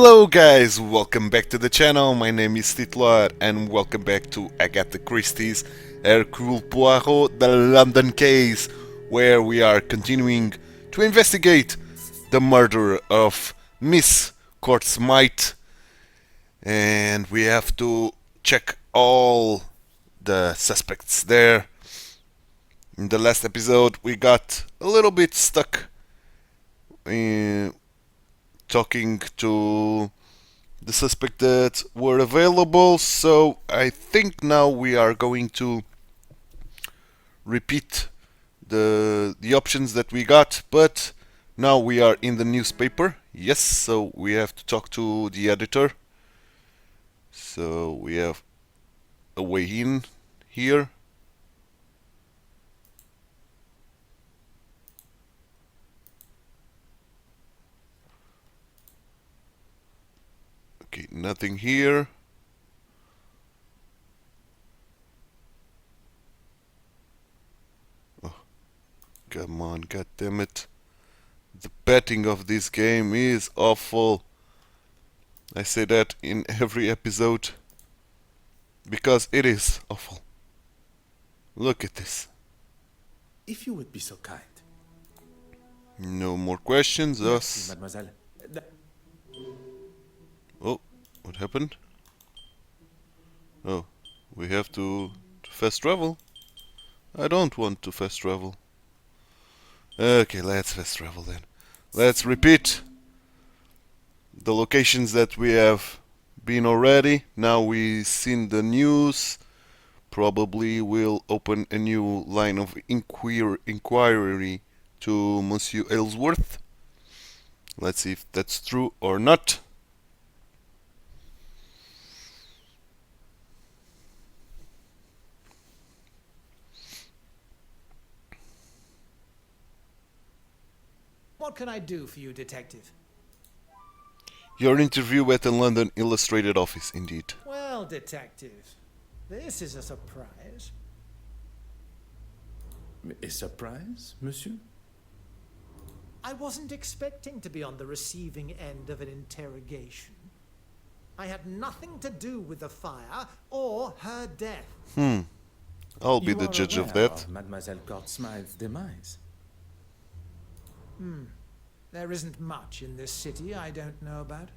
Hello guys, welcome back to the channel. My name is Titular and welcome back to Agatha Christie's Hercule Poirot, the London case, where we are continuing to investigate the murder of Miss Smythe, and we have to check all the suspects there. In the last episode we got a little bit stuck talking to the suspect that were available, so I think now we are going to repeat the options that we got, but now we are in the newspaper. Yes, so we have to talk to the editor. So we have a way in here. Okay, nothing here. Oh, come on, god damn it. The betting of this game is awful. I say that in every episode because it is awful. Look at this. If you would be so kind. No more questions. Merci, Us. mademoiselle. Oh, what happened? Oh, we have to fast travel. I don't want to fast travel. Okay, let's fast travel then. Let's repeat the locations that we have been already. Now we've seen the news. Probably we'll open a new line of inquiry to Monsieur Aylesworth. Let's see if that's true or not. What can I do for you, detective? Your interview at the London Illustrated office, indeed. Well, detective, this is a surprise. A surprise, monsieur? I wasn't expecting to be on the receiving end of an interrogation. I had nothing to do with the fire or her death. I'll be You the are judge of aware that. Mademoiselle Smythe's demise. There isn't much in this city I don't know about.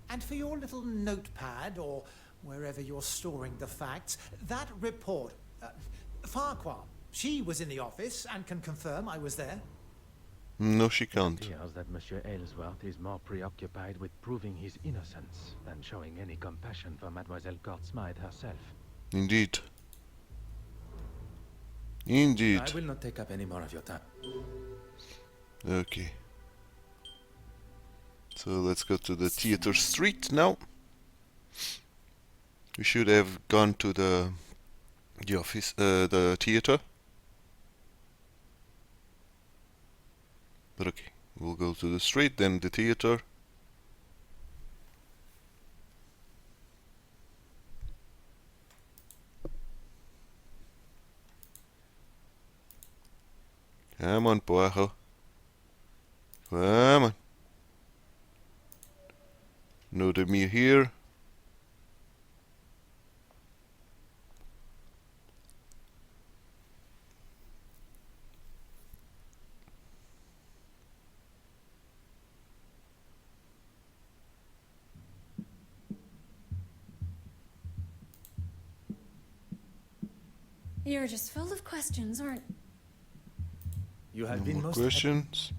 And for your little notepad, or wherever you're storing the facts, that report, Farquhar, she was in the office and can confirm I was there. No, she It can't. appears that Monsieur Aylesworth is more preoccupied with proving his innocence than showing any compassion for Mademoiselle Smythe herself. Indeed. Indeed. I will not take up any more of your time. Okay. So let's go to the theater street now. We should have gone to the office, the theater. But okay, we'll go to the street, then the theater. Come on, Poirot. Come on. No Demir here. You're just full of questions, aren't You No have been more most questions.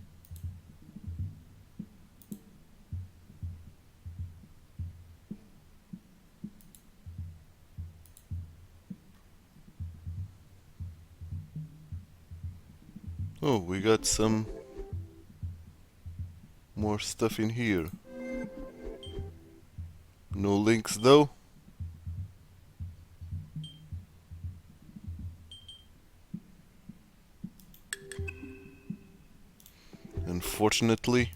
Oh, we got some more stuff in here. No links though. Unfortunately.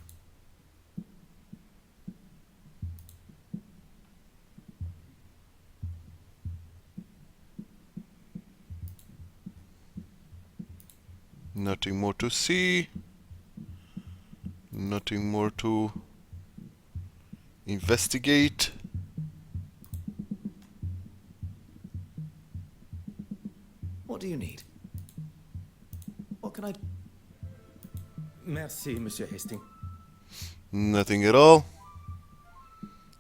Nothing more to see. Nothing more to Investigate. What do you need? What can I do? Merci, Monsieur Hastings. Nothing at all.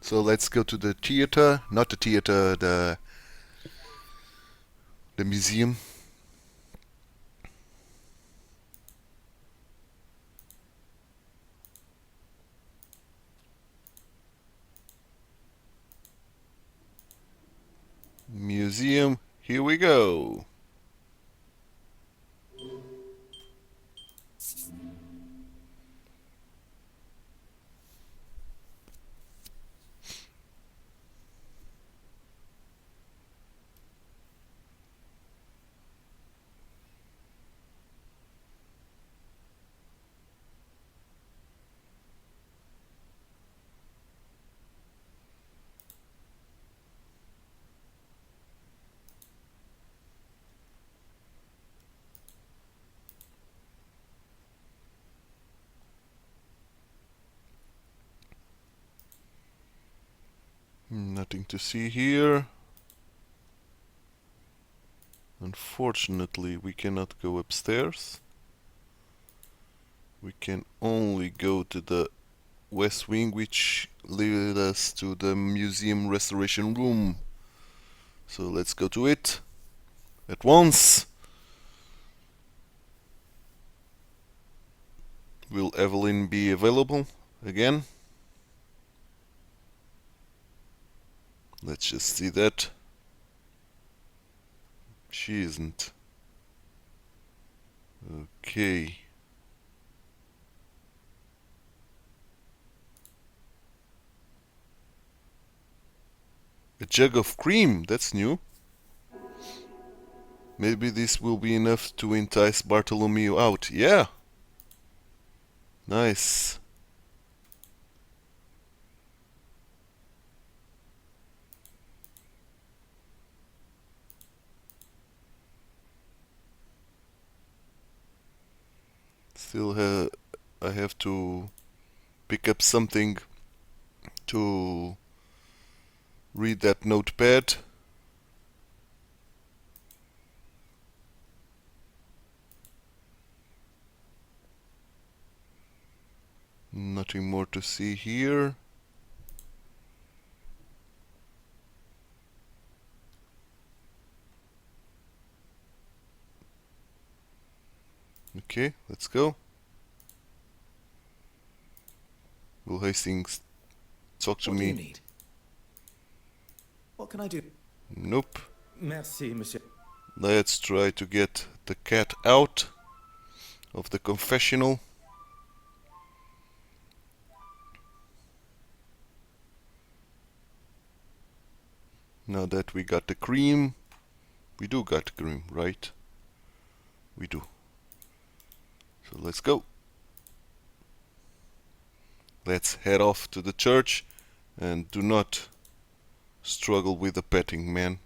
So let's go to the theater. Not the theater, the museum. Museum, here we go. Nothing to see here. Unfortunately, we cannot go upstairs. We can only go to the west wing, which leads us to the museum restoration room. So let's go to it at once. Will Evelyn be available again? Let's just see that. She isn't. Okay. A jug of cream, that's new. Maybe this will be enough to entice Bartholomew out. Yeah. Nice. Still I have to pick up something to read that notepad. Nothing more to see here. Okay, let's go. Will Hastings talk to What do you me? need? What can I do? Nope. Merci, Monsieur. Let's try to get the cat out of the confessional. Now that we got the cream, we do got the cream, right? We do. So let's go. Let's head off to the church and do not struggle with the petting, man.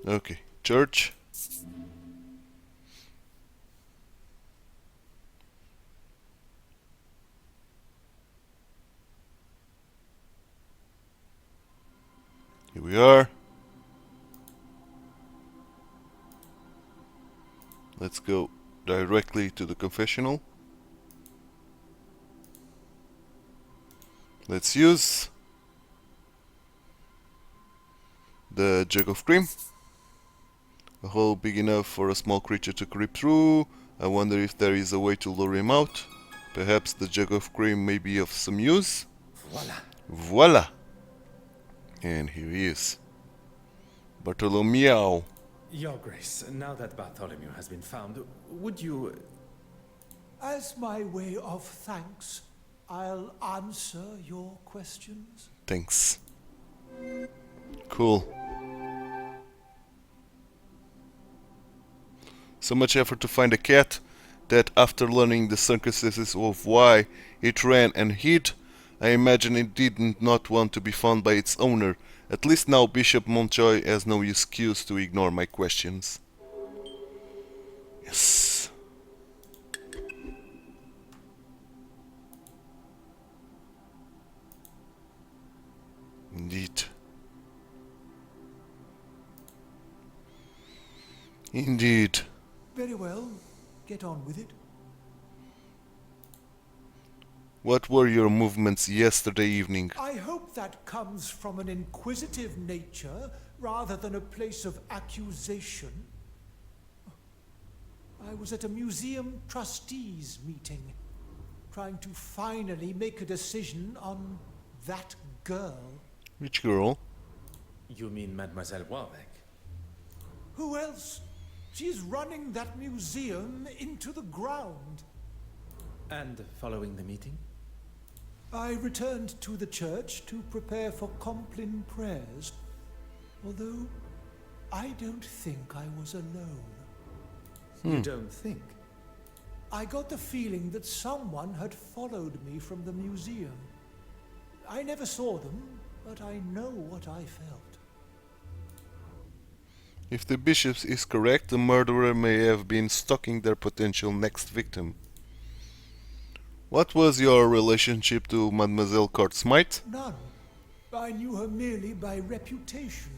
Okay, church. Here we are. Let's go directly to the confessional. Let's use the jug of cream. A hole big enough for a small creature to creep through. I wonder if there is a way to lure him out. Perhaps the jug of cream may be of some use. Voila. Voila! And here he is. Bartholomew. Your Grace, now that Bartholomew has been found, would you... As my way of thanks, I'll answer your questions. Thanks. Cool. So much effort to find a cat that after learning the circumstances of why it ran and hid, I imagine it did not want to be found by its owner. At least now Bishop Montjoy has no excuse to ignore my questions. Yes. Indeed. Very well. Get on with it. What were your movements yesterday evening? I hope that comes from an inquisitive nature rather than a place of accusation. I was at a museum trustees meeting, trying to finally make a decision on that girl. Which girl? You mean Mademoiselle Warbeck? Who else? She's running that museum into the ground. And following the meeting? I returned to the church to prepare for Compline prayers, although I don't think I was alone. You don't think? I got the feeling that someone had followed me from the museum. I never saw them, but I know what I felt. If the bishop is correct, the murderer may have been stalking their potential next victim. What was your relationship to Mademoiselle Smythe? None. I knew her merely by reputation.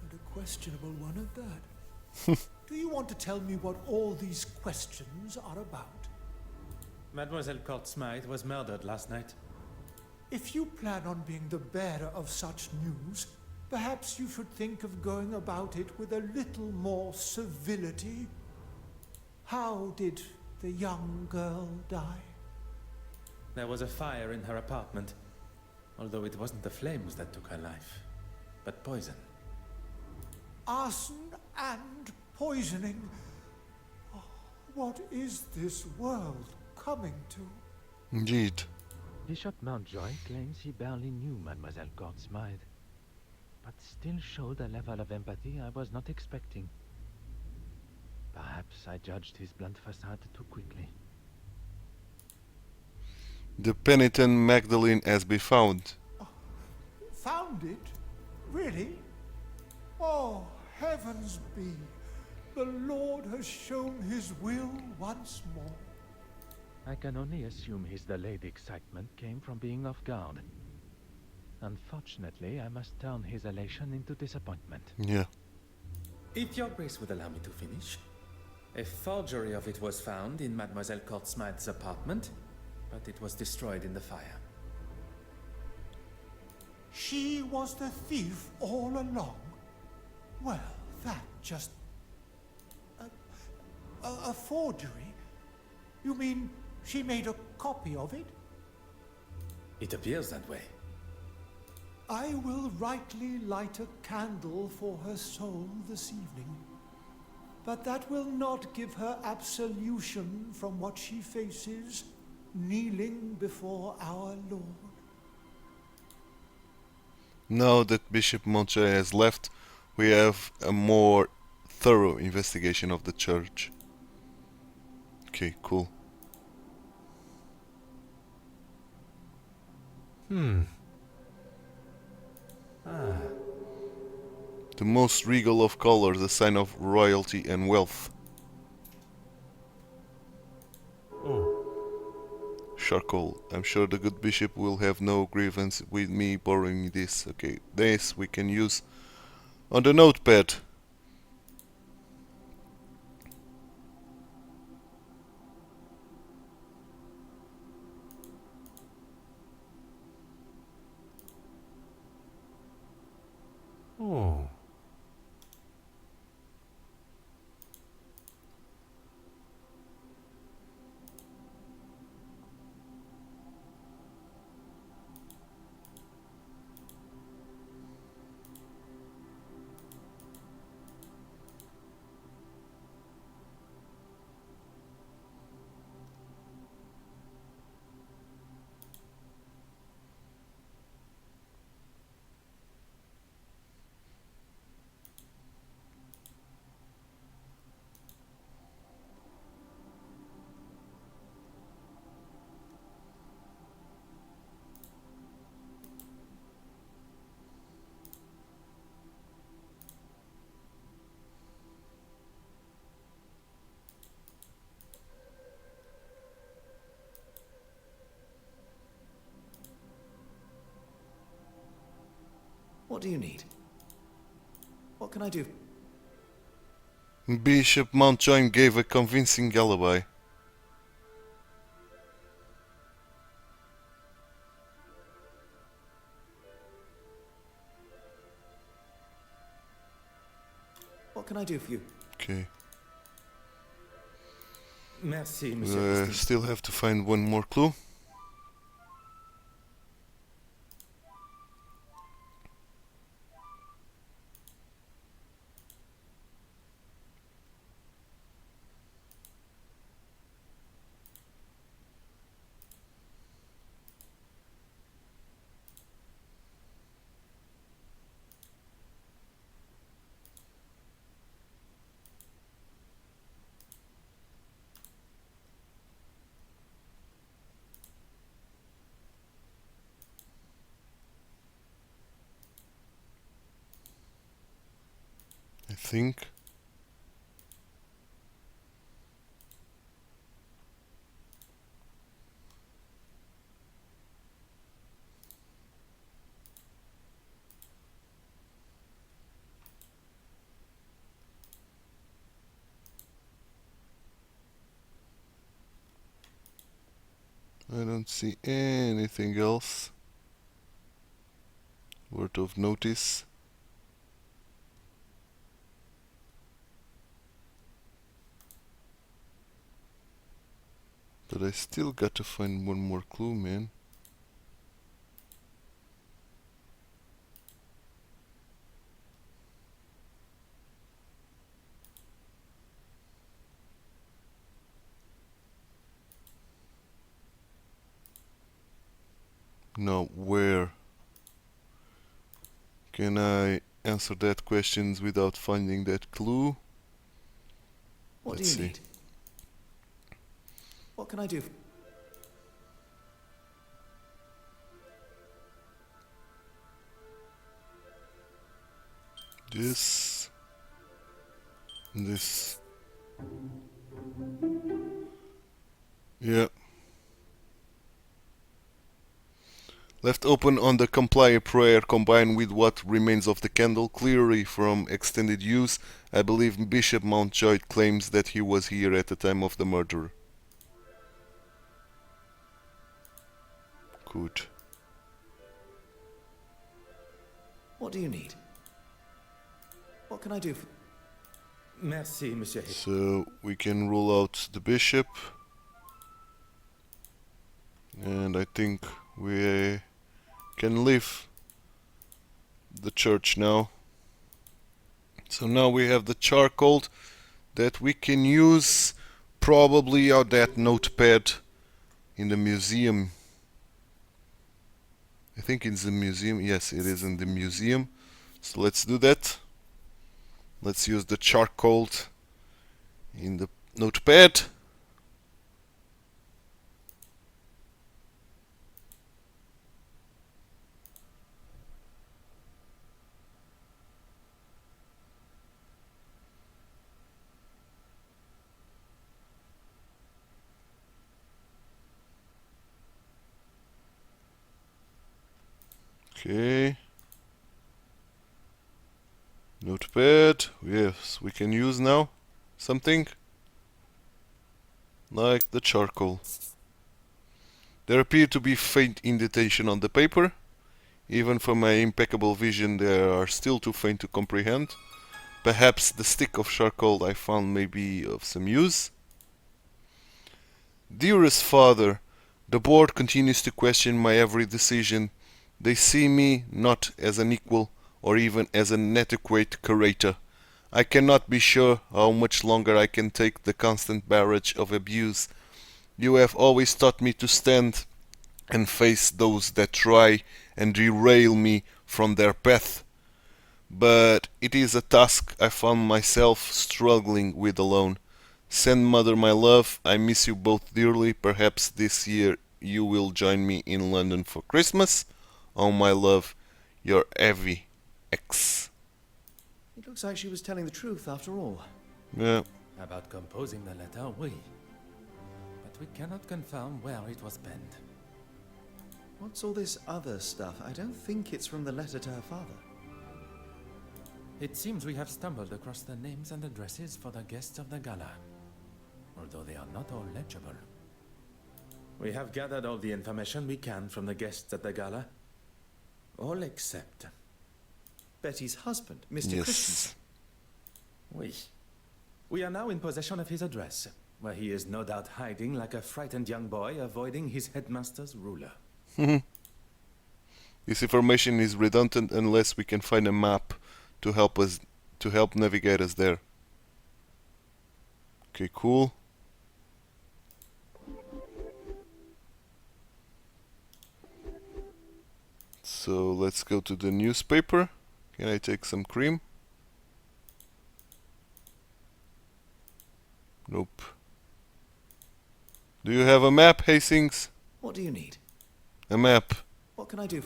And a questionable one at that. Do you want to tell me what all these questions are about? Mademoiselle Smythe was murdered last night. If you plan on being the bearer of such news, perhaps you should think of going about it with a little more civility. How did the young girl die? There was a fire in her apartment, although it wasn't the flames that took her life, but poison. Arson and poisoning. Oh, what is this world coming to? Indeed. Bishop Mountjoy claims he barely knew Mademoiselle Smythe, but still showed a level of empathy I was not expecting. Perhaps I judged his blunt facade too quickly. The penitent Magdalene has been found. Found it? Really? Oh, heavens be! The Lord has shown his will once more. I can only assume his delayed excitement came from being off guard. Unfortunately, I must turn his elation into disappointment. Yeah. If your grace would allow me to finish, a forgery of it was found in Mademoiselle Smythe's apartment, but it was destroyed in the fire. She was the thief all along? Well, that just... A forgery? You mean she made a copy of it? It appears that way. I will rightly light a candle for her soul this evening. But that will not give her absolution from what she faces, kneeling before our Lord. Now that Bishop Mountjoy has left, we have a more thorough investigation of the church. Okay, cool. The most regal of colors, a sign of royalty and wealth. Charcoal. I'm sure the good bishop will have no grievance with me borrowing this. Okay, this we can use on the notepad. What do you need? What can I do? Bishop Mountjoy gave a convincing alibi. What can I do for you? Okay. Merci, Monsieur Christie. Still have to find one more clue. I think. I don't see anything else worth of notice. But I still got to find one more clue, man. Now, where can I answer that questions without finding that clue? What Let's do you see. need? What can I do? This. This. Yeah. Left open on the comply prayer combined with what remains of the candle, clearly from extended use. I believe Bishop Mountjoy claims that he was here at the time of the murder. Good. What do you need? What can I do for... Merci, Monsieur Hick. So we can rule out the bishop. And I think we can leave the church now. So now we have the charcoal that we can use probably on that notepad in the museum. I think it's the museum. Yes, it is in the museum. So let's do that. Let's use the charcoal in the notepad. Okay. Notepad. Yes, we can use now something like the charcoal. There appear to be faint indentation on the paper. Even from my impeccable vision, they are still too faint to comprehend. Perhaps the stick of charcoal I found may be of some use. Dearest Father, the board continues to question my every decision. They see me not as an equal or even as an adequate curator. I cannot be sure how much longer I can take the constant barrage of abuse. You have always taught me to stand and face those that try and derail me from their path. But it is a task I found myself struggling with alone. Send Mother my love, I miss you both dearly. Perhaps this year you will join me in London for Christmas. Oh my love, your heavy X. It looks like she was telling the truth after all. Yeah. About composing the letter, oui. But we cannot confirm where it was penned. What's all this other stuff? I don't think it's from the letter to her father. It seems we have stumbled across the names and addresses for the guests of the gala, although they are not all legible. We have gathered all the information we can from the guests at the gala, all except Betty's husband, Mr. Yes. Christensen. we. We are now in possession of his address, where he is no doubt hiding like a frightened young boy avoiding his headmaster's ruler. This information is redundant unless we can find a map to help navigate us there. Okay, cool. So let's go to the newspaper. Can I take some cream? Nope. Do you have a map, Hastings? What do you need? A map. What can I do?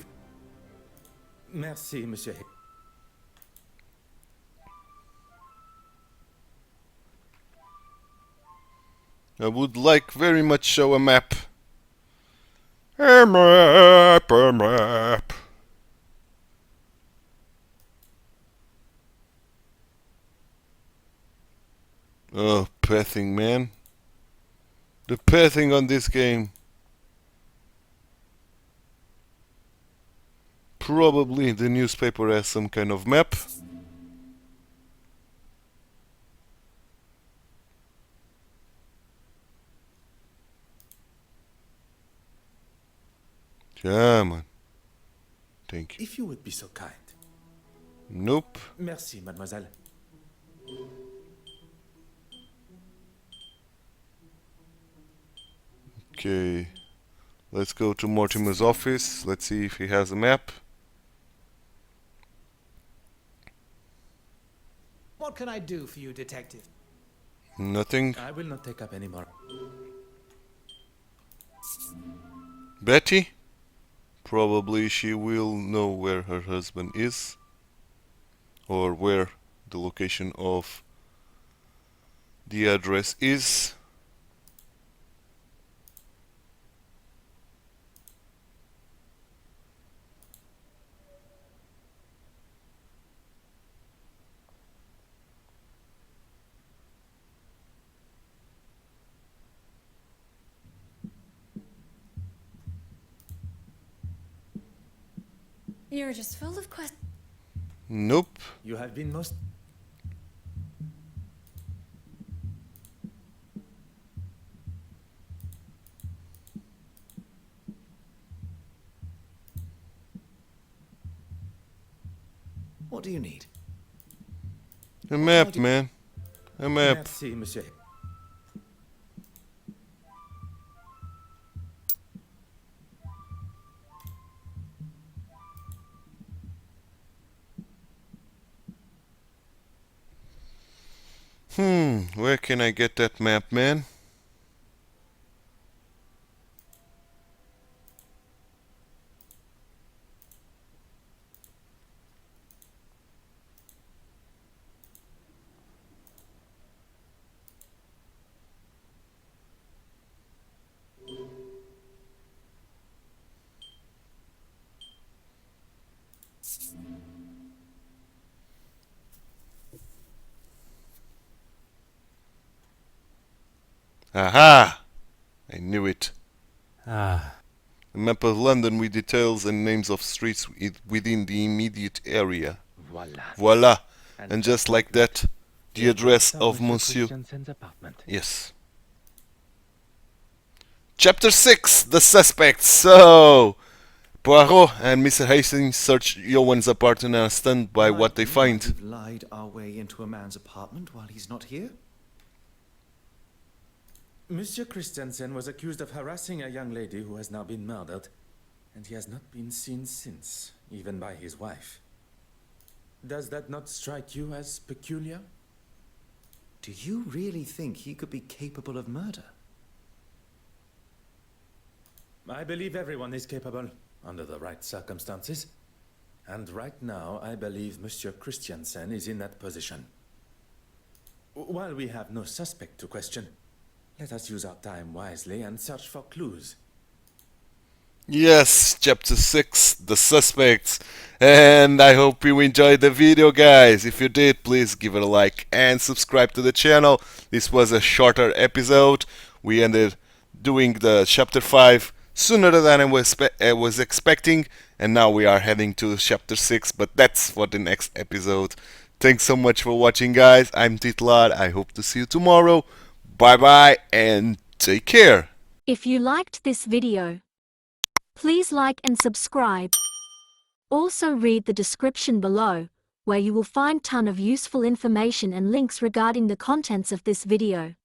Merci, Monsieur. I would like very much show a map. A map, a map. Oh, pathing, man. The pathing on this game. Probably the newspaper has some kind of map. Come on. Thank you. If you would be so kind. Nope. Merci, mademoiselle. Okay. Let's go to Mortimer's office. Let's see if he has a map. What can I do for you, detective? Nothing. I will not take up any more. Betty? Probably she will know where her husband is. Or where the location of the address is. You're just full of questions. Nope. You have been most... What do you need? A map, man. A map. Merci, monsieur. Where can I get that map, man? Aha! I knew it. A map of London with details and names of streets within the immediate area. Voila. Voila! And just like that, the address of Monsieur. Christensen's apartment. Yes. Chapter 6, The Suspects. So, Poirot and Mr. Hastings search Johan's apartment and are stunned by what they find. We've lied our way into a man's apartment while he's not here? Monsieur Christensen was accused of harassing a young lady who has now been murdered, and he has not been seen since, even by his wife. Does that not strike you as peculiar? Do you really think he could be capable of murder? I believe everyone is capable, under the right circumstances. And right now, I believe Monsieur Christensen is in that position. While we have no suspect to question, let us use our time wisely and search for clues. Yes, chapter 6, The Suspects. And I hope you enjoyed the video, guys. If you did, please give it a like and subscribe to the channel. This was a shorter episode. We ended doing the chapter 5 sooner than I was expecting, and now we are heading to chapter 6, but that's for the next episode. Thanks so much for watching, guys. I'm titular. I hope to see you tomorrow. Bye bye and take care. If you liked this video, please like and subscribe. Also read the description below, where you will find ton of useful information and links regarding the contents of this video.